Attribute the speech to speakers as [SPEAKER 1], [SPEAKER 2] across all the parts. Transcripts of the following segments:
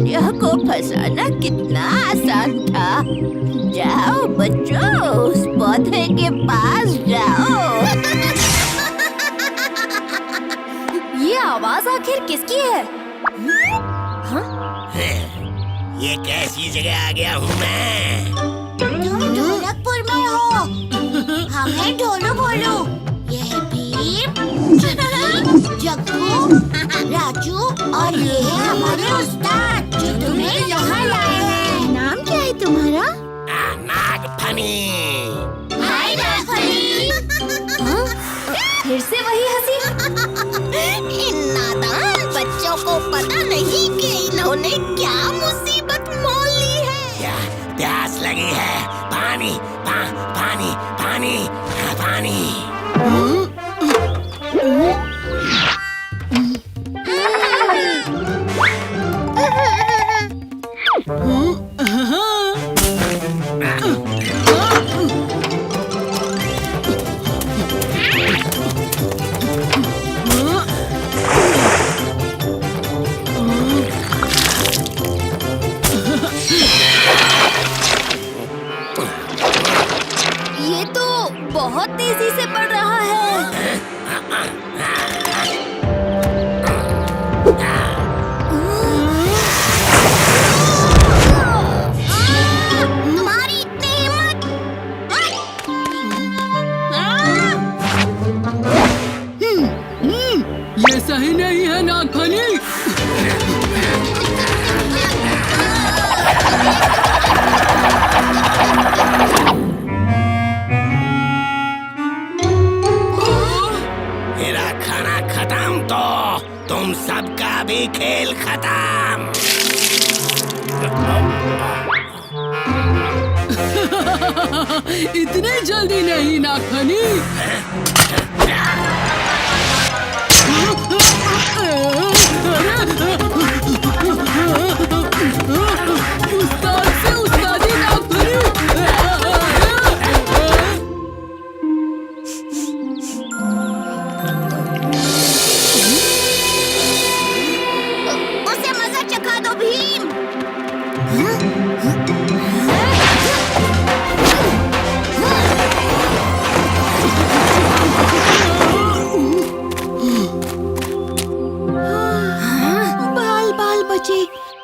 [SPEAKER 1] कालिया को फंसाना कितना आसान था। जाओ बच्चों, उस पौधे के पास जाओ।
[SPEAKER 2] ये आवाज आखिर किसकी है?
[SPEAKER 3] ये कैसी जगह आ गया हूँ मैं?
[SPEAKER 4] तुम ढोलकपुर में हो। हमें ढोलो बोलो। ये है भीम, जग्गू, राजू और ये है हमारे उस्ताद जो तुम्हें यहाँ लाए हैं। नाम क्या है तुम्हारा?
[SPEAKER 3] नागफनी।
[SPEAKER 4] हाय नागफनी।
[SPEAKER 2] फिर से वही हंसी।
[SPEAKER 4] इन नादान बच्चों को पता नहीं कि इन्होंने क्या मुसीबत मोल ली है।
[SPEAKER 3] प्यास लगी है। पानी पानी पानी पानी।
[SPEAKER 2] ये तो बहुत तेजी से बढ़ रहा है।
[SPEAKER 4] तुम्हारी इतनी हिम्मत!
[SPEAKER 5] ये सही नहीं है नागफनी।
[SPEAKER 3] मेरा खाना खत्म तो तुम सबका भी खेल खत्म।
[SPEAKER 5] इतनी जल्दी नहीं नागफनी। उस्ताद से उस्तादी नागफनी।
[SPEAKER 4] उसे मजा चखा दो भीम। बाल बाल बचे,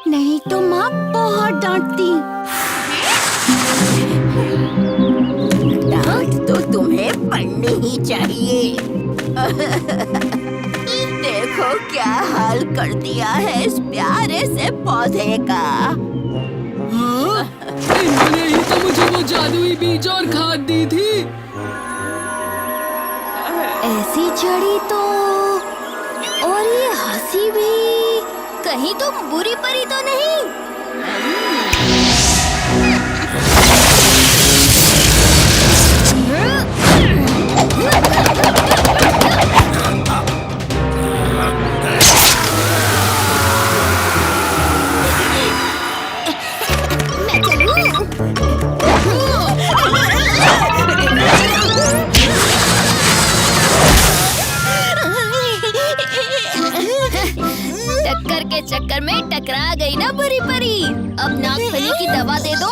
[SPEAKER 4] नहीं तो माँ बहुत डांटती।
[SPEAKER 1] डांट तो तुम्हें पड़नी ही चाहिए। देखो क्या हाल कर दिया है इस प्यारे से पौधे का।
[SPEAKER 5] इन्होंने ही तो मुझे वो जादुई बीज और खाद दी थी।
[SPEAKER 2] ऐसी चढ़ी तो, और ये हंसी भी, कहीं तुम बुरी परी तो नहीं?
[SPEAKER 4] मैं चलूं?
[SPEAKER 2] टक्कर के चक्कर में टकरा गई ना बुरी परी। अब नागफनी की दवा दे दो।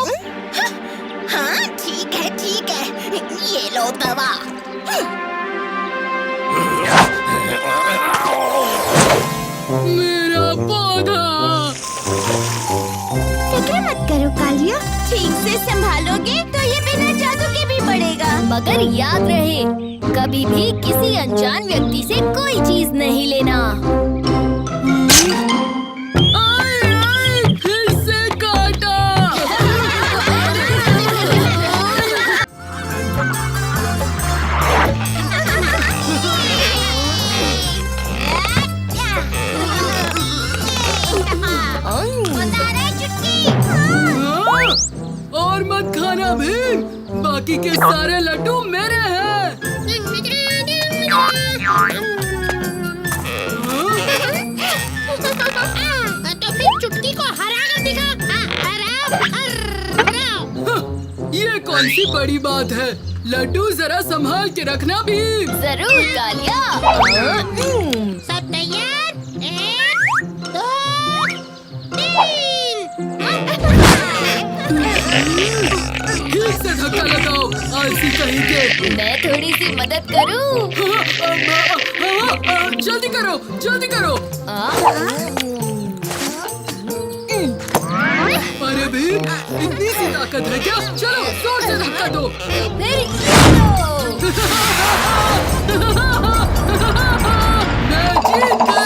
[SPEAKER 4] हाँ ठीक है, ये लो दवा।
[SPEAKER 5] मेरा पौधा।
[SPEAKER 4] फिक्र मत करो कालिया, ठीक से संभालोगे तो ये बिना जादू के भी बढ़ेगा।
[SPEAKER 2] मगर याद रहे, कभी भी किसी अनजान व्यक्ति से कोई चीज नहीं लेना।
[SPEAKER 5] फिर से काटा। और मत खाना भीम, बाकी के सारे लड्डू मेरे हैं।
[SPEAKER 4] तो फिर चुटकी को हरा कर दिखा।
[SPEAKER 5] ये कौन सी बड़ी बात है? लड्डू जरा संभाल के रखना भीम।
[SPEAKER 2] जरूर कालिया।
[SPEAKER 4] सब तैयार? 1, 2, 3।
[SPEAKER 5] ठीक से धक्का लगाओ, आलसी कहीं के।
[SPEAKER 2] मैं थोड़ी सी मदद करूं?
[SPEAKER 5] जल्दी करो, जल्दी करो। अरे भी, इतनी सी ताकत है क्या? चलो जोर से धक्का दो।
[SPEAKER 2] फिर ये लो।
[SPEAKER 5] मैं जीत गया।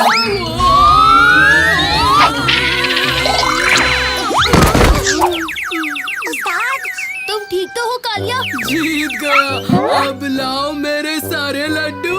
[SPEAKER 2] उस्ताद, तुम ठीक तो हो कालिया?
[SPEAKER 5] जीत गया। अब लाओ मेरे सारे लड्डू।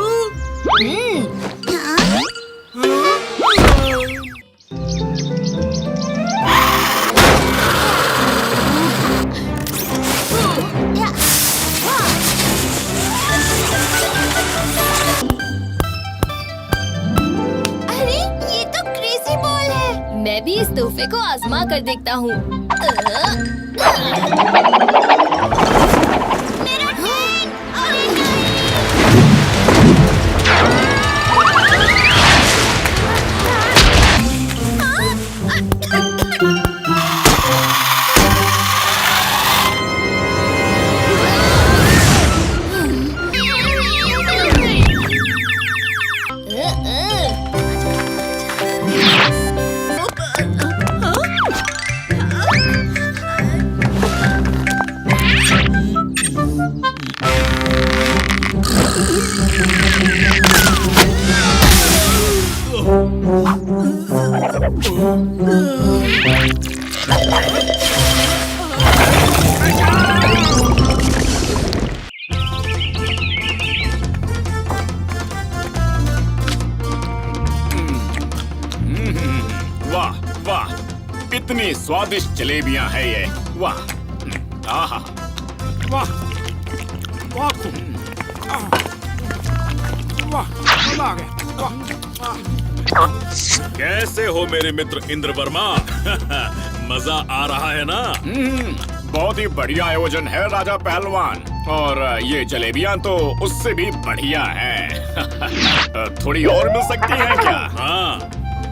[SPEAKER 2] अरे ये तो क्रेजी बॉल है। मैं भी इस तोहफे को आजमा कर देखता हूँ। मेरा ट्रेन! अरे
[SPEAKER 6] वाह वाह, इतनी स्वादिष्ट जलेबियां हैं ये। वाह, आहा, वाह वाह, वाह, मजा आ गया। वाह। कैसे हो मेरे मित्र इंद्र वर्मा? मजा आ रहा है ना? बहुत ही बढ़िया आयोजन है राजा पहलवान, और ये जलेबियां तो उससे भी बढ़िया है। थोड़ी और मिल सकती हैं क्या? हाँ,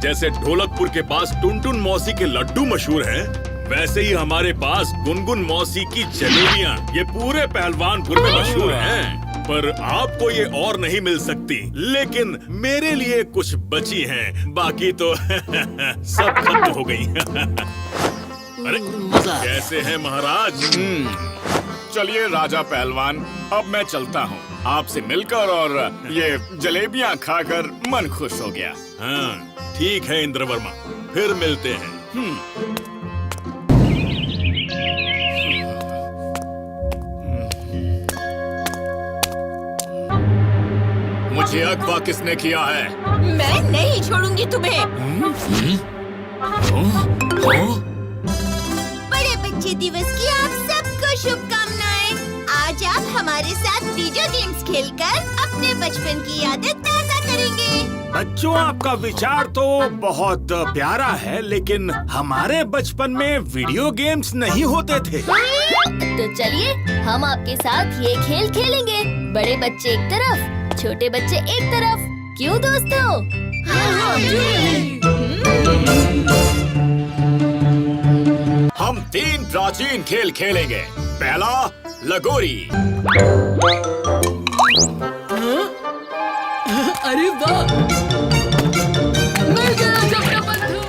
[SPEAKER 6] जैसे ढोलकपुर के पास टुनटुन मौसी के लड्डू मशहूर हैं, वैसे ही हमारे पास गुनगुन मौसी की जलेबियां ये पूरे पहलवानपुर में मशहूर हैं। पर आपको ये और नहीं मिल सकती, लेकिन मेरे लिए कुछ बची हैं, बाकी तो सब खत्म हो गई। अरे कैसे हैं महाराज? चलिए राजा पहलवान, अब मैं चलता हूँ। आपसे मिलकर और ये जलेबियां खाकर मन खुश हो गया। हाँ ठीक है इंद्रवर्मा, फिर मिलते हैं। मुझे अगवा किसने किया है?
[SPEAKER 1] मैं नहीं छोड़ूंगी तुम्हें।
[SPEAKER 4] बड़े बच्चे दिवस की आप सबको शुभकामनाएं। आज आप हमारे साथ वीडियो गेम्स खेलकर अपने बचपन की यादें ताज़ा करेंगे।
[SPEAKER 6] बच्चों, आपका विचार तो बहुत प्यारा है, लेकिन हमारे बचपन में वीडियो गेम्स नहीं होते थे।
[SPEAKER 2] तो चलिए हम आपके साथ ये खेल खेलेंगे। बड़े बच्चे एक तरफ, छोटे बच्चे एक तरफ। क्यों दोस्तों?
[SPEAKER 6] हम 3 प्राचीन खेल खेलेंगे। पहला लगोरी।
[SPEAKER 5] अरे वाह, मिल गया जबरा बंधु।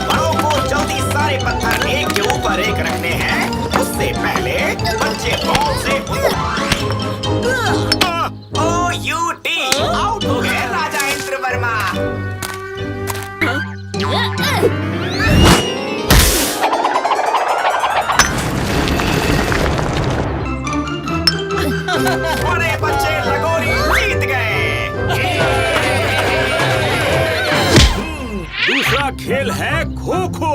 [SPEAKER 3] बड़ों को जल्दी सारे पत्थर एक के ऊपर एक रखने हैं। उससे पहले बच्चे बॉल से OUT आउट हो गए राजा इंद्र वर्मा। बड़े बच्चे लगोरी जीत गए।
[SPEAKER 6] दूसरा खेल है खो खो।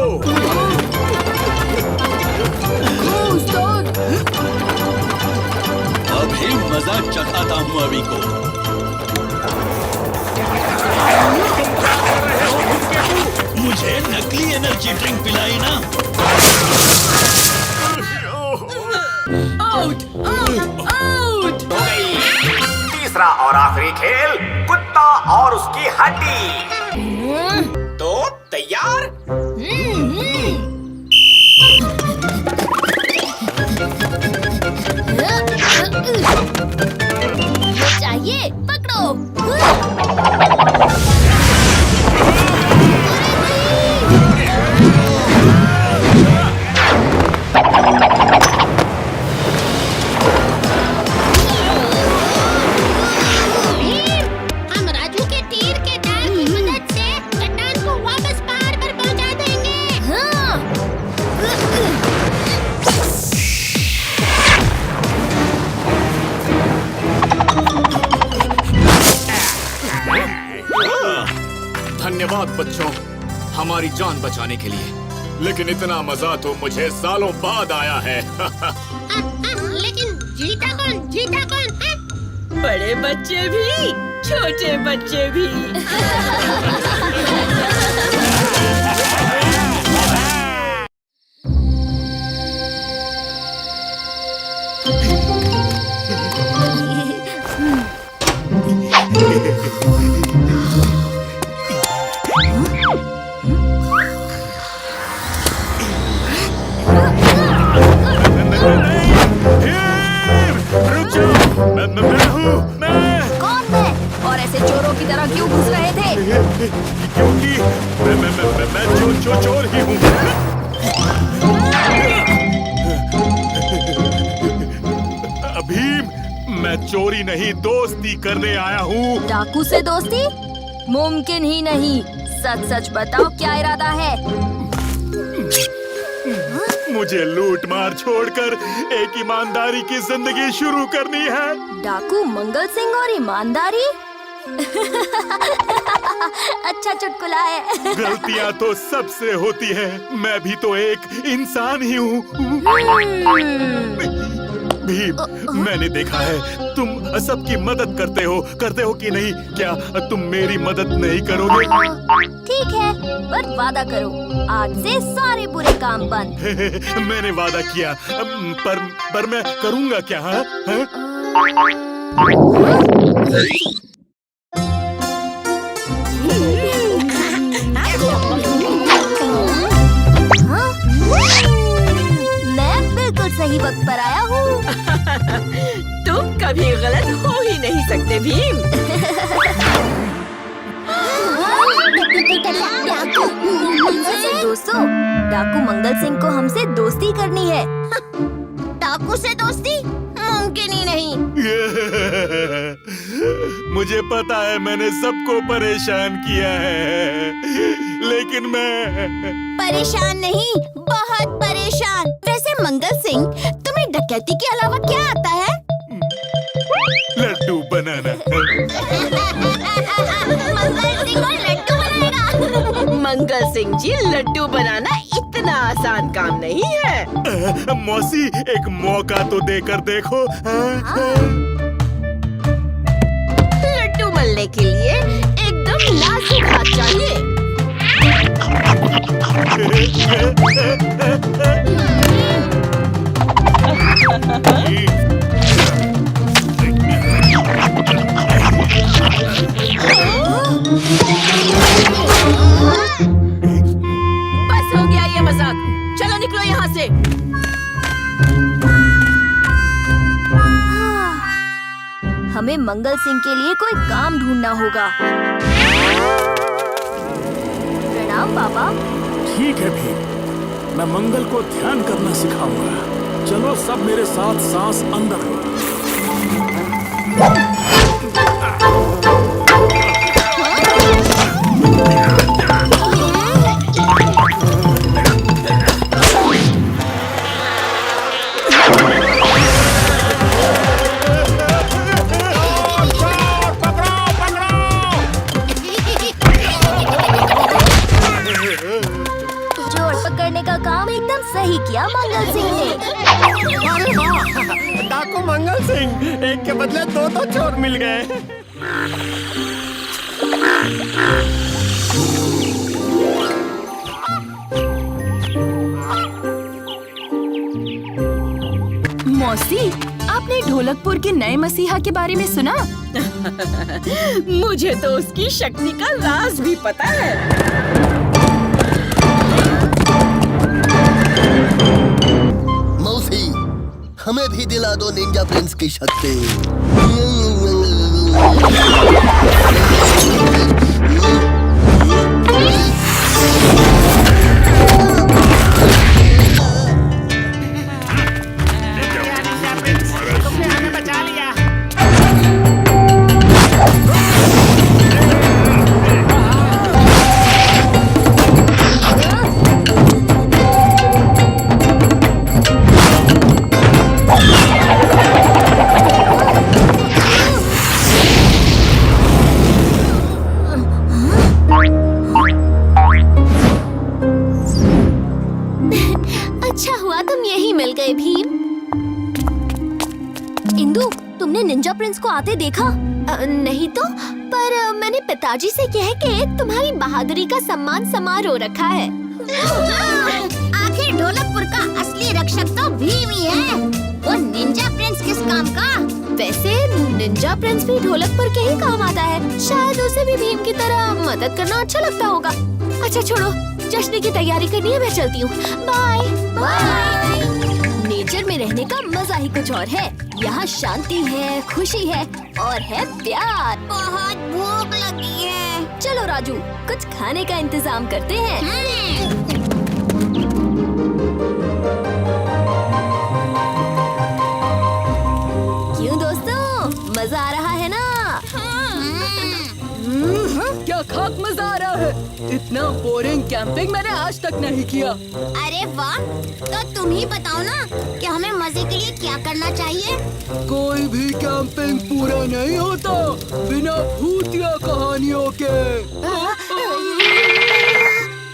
[SPEAKER 7] अभी मजा चखाता हूँ अभी को। मुझे नकली एनर्जी ड्रिंक पिलाई ना।
[SPEAKER 5] Out, out, out.
[SPEAKER 3] हो गई। तीसरा और आखिरी खेल कुत्ता और उसकी हड्डी। तो हो तैयार?
[SPEAKER 2] चाहिए पकड़ो।
[SPEAKER 4] हम राजू के तीर के दाग की मदद से चट्टान को वापस पहाड़ पर पहुंचा देंगे।
[SPEAKER 2] हाँ।
[SPEAKER 6] धन्यवाद बच्चों, हमारी जान बचाने के लिए। लेकिन इतना मजा तो मुझे सालों बाद आया है।
[SPEAKER 4] लेकिन जीता कौन? जीता कौन?
[SPEAKER 1] बड़े बच्चे भी, छोटे बच्चे भी।
[SPEAKER 6] रुक जाओ, मैं हूँ, मैं।
[SPEAKER 2] कौन मैं? और ऐसे चोरों की तरह क्यों घुस रहे थे?
[SPEAKER 6] क्योंकि मैं चोर ही हूँ। भीम, मैं चोरी नहीं दोस्ती करने आया हूँ।
[SPEAKER 2] डाकू से दोस्ती? मुमकिन ही नहीं। सच सच बताओ क्या इरादा है?
[SPEAKER 6] मुझे लूट मार छोड़कर एक ईमानदारी की जिंदगी शुरू करनी है।
[SPEAKER 2] डाकू मंगल सिंह और ईमानदारी? अच्छा चुटकुला है।
[SPEAKER 6] गलतियाँ तो सबसे होती है, मैं भी तो एक इंसान ही हूँ। भीम, मैंने देखा है तुम सबकी मदद करते हो कि नहीं? क्या तुम मेरी मदद नहीं करोगे?
[SPEAKER 2] ठीक है, पर वादा करो आज से सारे बुरे काम बंद।
[SPEAKER 6] मैंने वादा किया, पर मैं करूँगा क्या? हाँ?
[SPEAKER 2] मैं बिल्कुल सही वक्त पर आया हूँ।
[SPEAKER 1] तुम कभी गलत हो ही नहीं सकते भीम।
[SPEAKER 2] दोस्तों, डाकू मंगल सिंह को हमसे दोस्ती करनी है।
[SPEAKER 4] डाकू से दोस्ती मुमकिन ही नहीं।
[SPEAKER 6] मुझे पता है मैंने सबको परेशान किया है, लेकिन मैं
[SPEAKER 4] परेशान नहीं, बहुत परेशान। वैसे मंगल सिंह, तुम्हें डकैती के अलावा क्या आता है?
[SPEAKER 6] लड्डू बनाना।
[SPEAKER 4] मंगल सिंह को लड्डू बनाएगा।
[SPEAKER 1] मंगल सिंह जी, लड्डू बनाना इतना आसान काम नहीं है।
[SPEAKER 6] मौसी, एक मौका तो देकर देखो।
[SPEAKER 1] लड्डू मलने के लिए एकदम नाजुक हाथ चाहिए। बस हो गया ये मजाक, चलो निकलो यहाँ से।
[SPEAKER 2] हमें मंगल सिंह के लिए कोई काम ढूंढना होगा। प्रणाम बाबा।
[SPEAKER 7] ठीक है भीम, मैं मंगल को ध्यान करना सिखाऊंगा। चलो सब मेरे साथ सांस अंदर लो।
[SPEAKER 2] चोर पकड़ने का काम एकदम सही किया मंगल सिंह ने।
[SPEAKER 8] डाकू मंगल सिंह, एक के बदले दो चोर मिल गए।
[SPEAKER 1] मौसी, आपने ढोलकपुर के नए मसीहा के बारे में सुना? मुझे तो उसकी शक्ति का राज भी पता है।
[SPEAKER 9] मुझे भी दिला दो निंजा प्रिंस की शक्ति।
[SPEAKER 8] तुमने हमें बचा लिया।
[SPEAKER 2] अच्छा हुआ तुम यही मिल गए भीम। इंदु, तुमने निंजा प्रिंस को आते देखा? नहीं तो, पर मैंने पिताजी से कह के तुम्हारी बहादुरी का सम्मान समारोह रखा है।
[SPEAKER 4] आखिर ढोलकपुर का असली रक्षक तो भीम ही है। वो निंजा प्रिंस किस काम का?
[SPEAKER 2] वैसे निंजा प्रिंस भी ढोलकपुर के ही काम आता है। शायद उसे भी भीम की तरह मदद करना अच्छा लगता होगा। अच्छा छोड़ो, जश्न की तैयारी करनी है, मैं चलती हूँ। Bye bye. नेचर में रहने का मजा ही कुछ और है। यहाँ शांति है, खुशी है और है प्यार।
[SPEAKER 4] बहुत भूख लगी है।
[SPEAKER 2] चलो राजू, कुछ खाने का इंतजाम करते हैं। क्यों दोस्तों, मजा आ रहा है ना?
[SPEAKER 5] क्या खाक मजा आ रहा है। इतना बोरिंग कैंपिंग मैंने आज तक नहीं किया।
[SPEAKER 4] अरे वाह, तो तुम ही बताओ ना कि हमें मजे के लिए क्या करना चाहिए?
[SPEAKER 5] कोई भी कैंपिंग पूरा नहीं होता बिना भूतिया कहानियों के।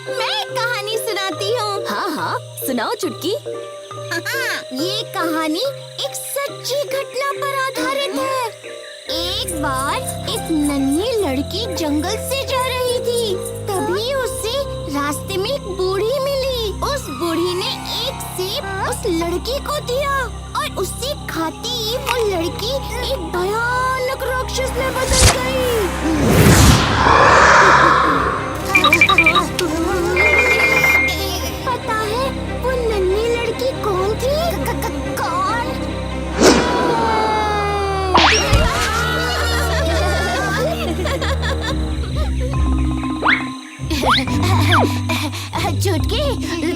[SPEAKER 4] मैं एक कहानी सुनाती हूँ।
[SPEAKER 2] हाँ हाँ, सुनाओ चुटकी।
[SPEAKER 4] ये कहानी एक सच्ची घटना पर आधारित है। एक बार एक नन्ही लड़की जंगल से जा रही थी। तभी उसे रास्ते में एक बूढ़ी मिली। उस बूढ़ी ने एक सेब उस लड़की को दिया और उससे खाती ही वो लड़की एक भयानक राक्षस में बदल गई। पता है वो नन्ही लड़की कौन थी? कौन? चुटकी,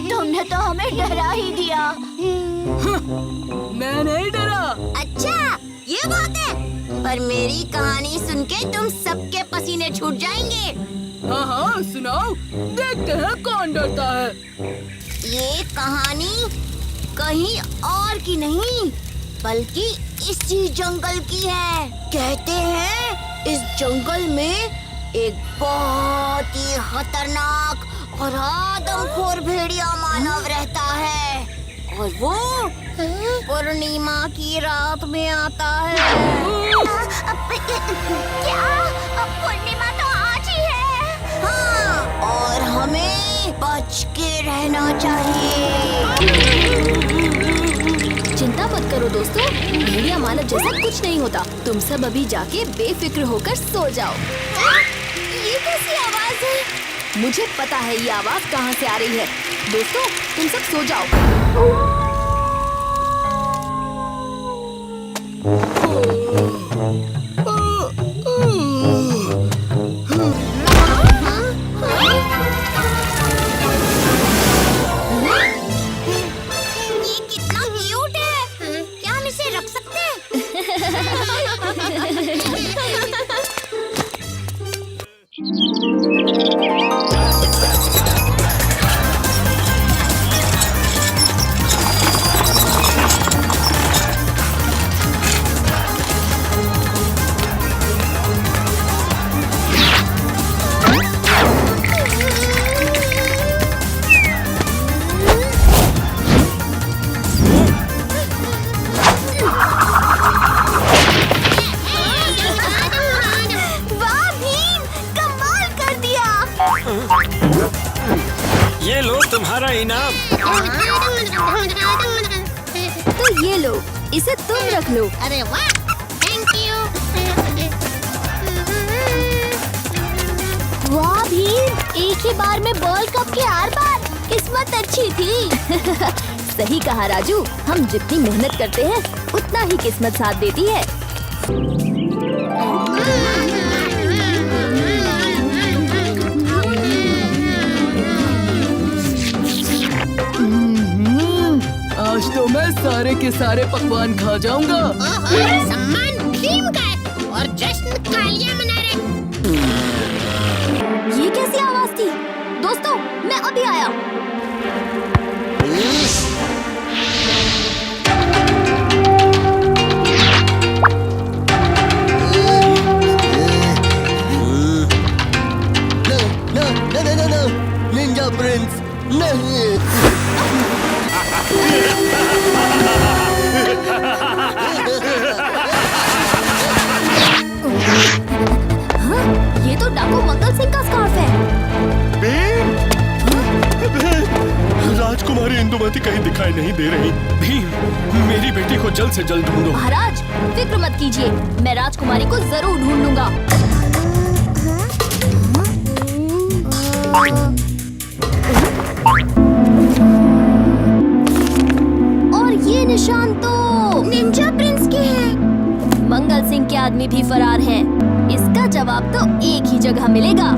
[SPEAKER 4] तुमने तो हमें डरा ही दिया।
[SPEAKER 5] मैं नहीं डरा।
[SPEAKER 4] अच्छा, ये बात है। पर मेरी कहानी सुन के तुम सबके पसीने छूट जाएंगे।
[SPEAKER 5] हाँ हाँ सुनाओ, देखते हैं कौन डरता है।
[SPEAKER 4] ये कहानी कहीं और की नहीं, बल्कि इसी जंगल की है। कहते हैं इस जंगल में एक बहुत ही खतरनाक और आदमखोर भेड़िया मानव रहता है और वो पूर्णिमा की रात में आता है। क्या? पूर्णिमा तो आज ही है। हाँ, और हमें बच के रहना चाहिए।
[SPEAKER 2] चिंता मत करो दोस्तों, भेड़िया मानव जैसा कुछ नहीं होता। तुम सब अभी जाके बेफिक्र होकर सो जाओ।
[SPEAKER 4] ये कैसी आवाज है?
[SPEAKER 2] मुझे पता है ये आवाज कहाँ से आ रही है। दोस्तों, तुम सब सो जाओ।
[SPEAKER 4] ये कितना क्यूट है। क्या हम इसे रख सकते हैं? वाह भीम, कमाल कर दिया।
[SPEAKER 8] ये लो तुम्हारा इनाम।
[SPEAKER 2] तो ये लो, इसे तुम रख लो।
[SPEAKER 4] अरे वाह, थैंक यू।
[SPEAKER 2] वाह भीम, एक ही बार में वर्ल्ड कप के 8 बार। किस्मत अच्छी थी। सही कहा राजू, हम जितनी मेहनत करते हैं उतना ही किस्मत साथ देती है।
[SPEAKER 5] आज तो मैं सारे के सारे पकवान खा जाऊंगा।
[SPEAKER 4] सम्मान भीम का है और जश्न कालिया मना रहे।
[SPEAKER 2] ये कैसी आवाज थी? दोस्तों, मैं अभी आया।
[SPEAKER 9] No, निंजा प्रिंस नहीं।
[SPEAKER 2] ये तो डाकू मंगल सिंह का स्कार्फ है।
[SPEAKER 8] राजकुमारी इंदुमती कहीं दिखाई नहीं दे रही। भीम, मेरी बेटी को जल्द से जल्द ढूंढो।
[SPEAKER 2] महाराज, फिक्र मत कीजिए, मैं राजकुमारी को जरूर ढूंढ लूंगा। और ये निशान तो
[SPEAKER 4] निंजा प्रिंस के हैं।
[SPEAKER 2] मंगल सिंह के आदमी भी फरार हैं। इसका जवाब तो एक ही जगह मिलेगा।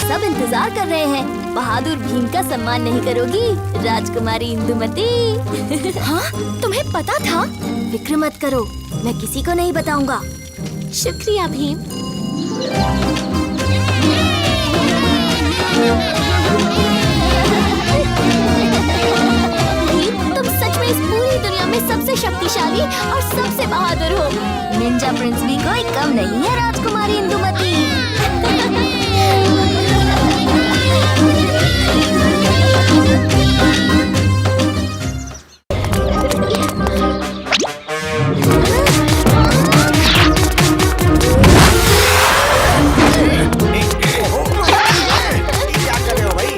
[SPEAKER 2] सब इंतजार कर रहे हैं। बहादुर भीम का सम्मान नहीं करोगी राजकुमारी इंदुमती? हाँ, तुम्हें पता था? फिक्र मत करो, मैं किसी को नहीं बताऊंगा। शुक्रिया भीम। भीम, तुम सच में इस पूरी दुनिया में सबसे शक्तिशाली और सबसे बहादुर हो। निंजा प्रिंस भी कोई कम नहीं है राजकुमारी इंदुमती।
[SPEAKER 3] क्या कर रहे हो भाई?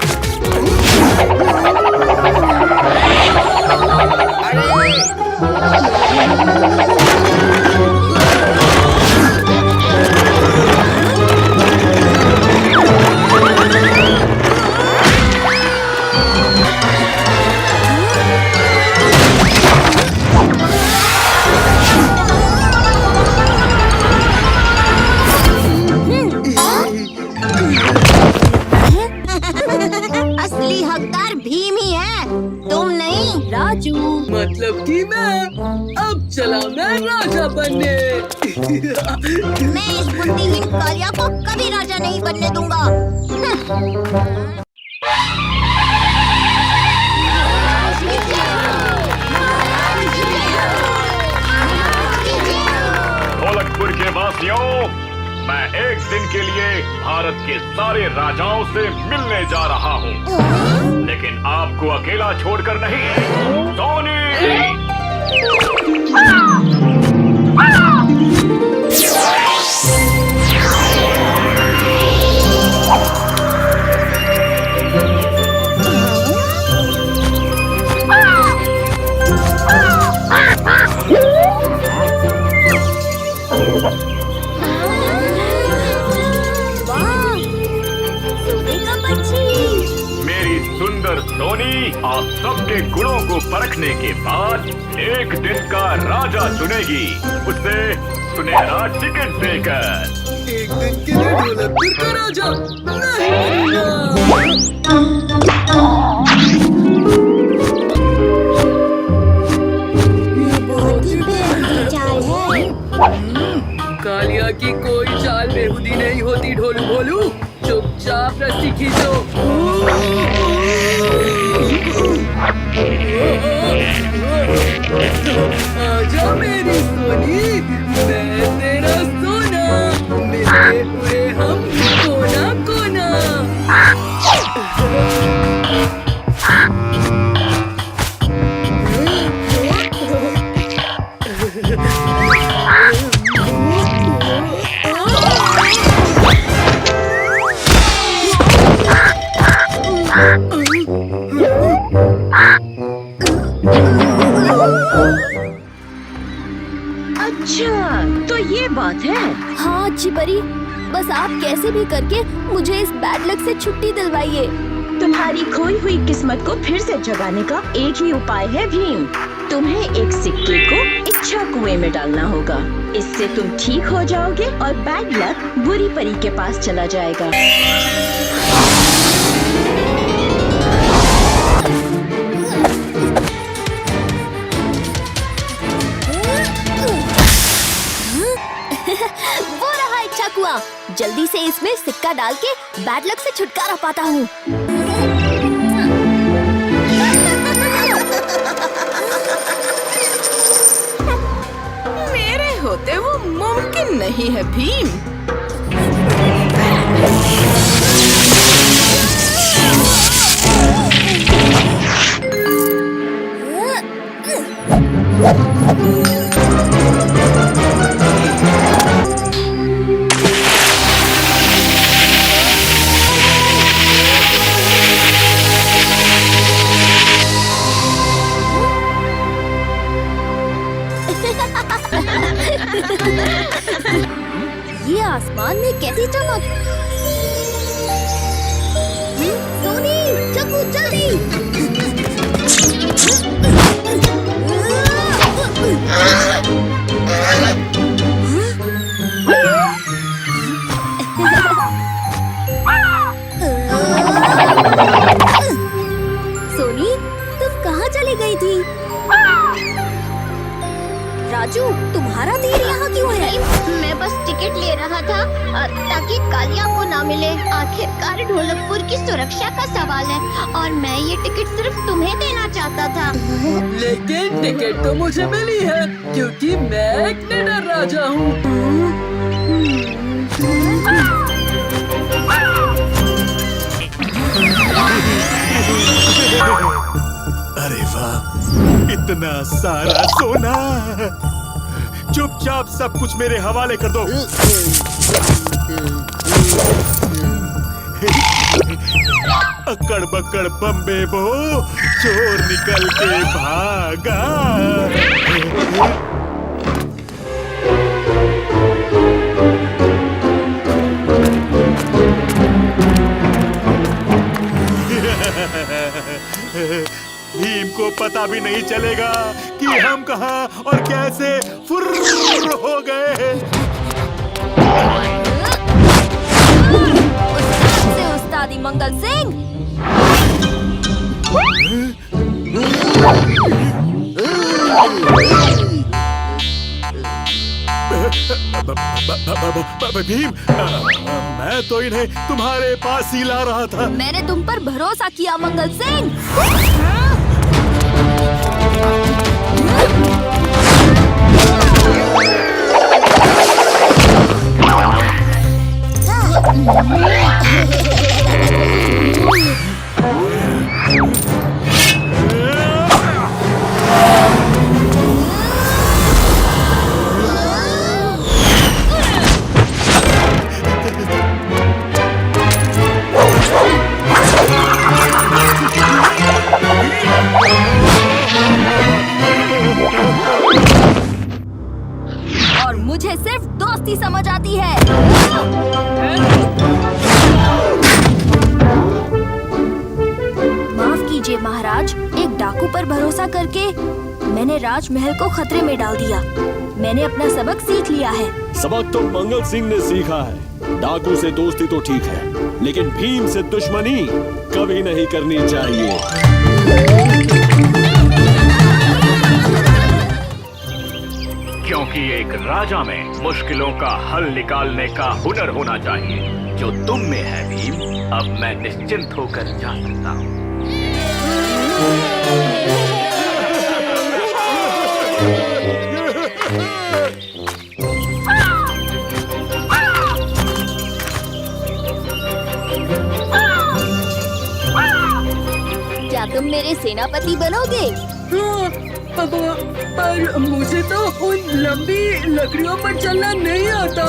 [SPEAKER 4] असली हकदार भीम ही है, तुम नहीं।
[SPEAKER 2] राजू,
[SPEAKER 5] मतलब कि मैं अब चला मैं राजा बनने।
[SPEAKER 4] मैं इस बुद्धिहीन कालिया को कभी राजा नहीं बनने दूंगा।
[SPEAKER 6] ढोलकपुर के वासियों, मैं एक दिन के लिए भारत के सारे राजाओं से मिलने जा रहा हूँ, लेकिन आपको अकेला छोड़कर नहीं। सोनी! मेरी सुंदर सोनी आप सबके गुणों को परखने के बाद एक दिन का राजा चुनेगी, उसे सुनहरा टिकट देकर।
[SPEAKER 5] एक दिन के लिए ढोलकपुर का राजा नहीं
[SPEAKER 4] बहुत ही बेहतरीन चाल है।
[SPEAKER 5] कालिया की कोई चाल बेहुदी नहीं होती। ढोलू भोलू, चुपचाप रस्सी खींचो। आजा मेरी सोनी, मैं तेरा सोना, मिले हुए हम कोना कोना।
[SPEAKER 2] बस आप कैसे भी करके मुझे इस बैड लक से छुट्टी दिलवाइए।
[SPEAKER 10] तुम्हारी खोई हुई किस्मत को फिर से जगाने का एक ही उपाय है भीम। तुम्हें एक सिक्के को इच्छा कुएं में डालना होगा। इससे तुम ठीक हो जाओगे और बैड लक बुरी परी के पास चला जाएगा।
[SPEAKER 2] वो रहा इच्छा कुआं। जल्दी से इसमें सिक्का डाल के बैड लक से छुटकारा पाता हूँ।
[SPEAKER 1] मेरे होते वो मुमकिन नहीं है भीम।
[SPEAKER 2] ये आसमान में कैसी चमक। सोनी, चकू जल्दी। सोनी, तुम कहाँ चली गई थी? राजू, तुम्हारा तीर यहाँ क्यों है?
[SPEAKER 4] मैं बस टिकट ले रहा था ताकि कालिया को ना मिले। आखिरकार ढोलकपुर की सुरक्षा का सवाल है और मैं ये टिकट सिर्फ तुम्हें देना चाहता था।
[SPEAKER 5] लेकिन टिकट तो मुझे मिली है क्योंकि मैं एक निडर राजा हूँ।
[SPEAKER 7] अरे वाह, इतना सारा सोना। चुपचाप सब कुछ मेरे हवाले कर दो। अकड़ बकड़ बम्बे बो, चोर निकल के भागा। भीम को पता भी नहीं चलेगा कि हम कहाँ और कैसे फुर्र हो गए।
[SPEAKER 2] उस्ताद से उस्तादी मंगल सिंह।
[SPEAKER 7] भीम, मैं तो इन्हें तुम्हारे पास ही ला रहा था।
[SPEAKER 2] मैंने तुम पर भरोसा किया मंगल सिंह। और मुझे सिर्फ दोस्ती समझ आती है। माफ कीजिए महाराज, एक डाकू पर भरोसा करके मैंने राजमहल को खतरे में डाल दिया। मैंने अपना सबक सीख लिया है।
[SPEAKER 8] सबक तो मंगल सिंह ने सीखा है। डाकू से दोस्ती तो ठीक है, लेकिन भीम से दुश्मनी कभी नहीं करनी चाहिए।
[SPEAKER 6] क्योंकि एक राजा में मुश्किलों का हल निकालने का हुनर होना चाहिए, जो तुम में है भीम। अब मैं निश्चिंत होकर जा सकता हूँ।
[SPEAKER 2] क्या तुम मेरे सेनापति बनोगे?
[SPEAKER 5] पर मुझे तो उन लंबी लकड़ियों पर चलना नहीं आता।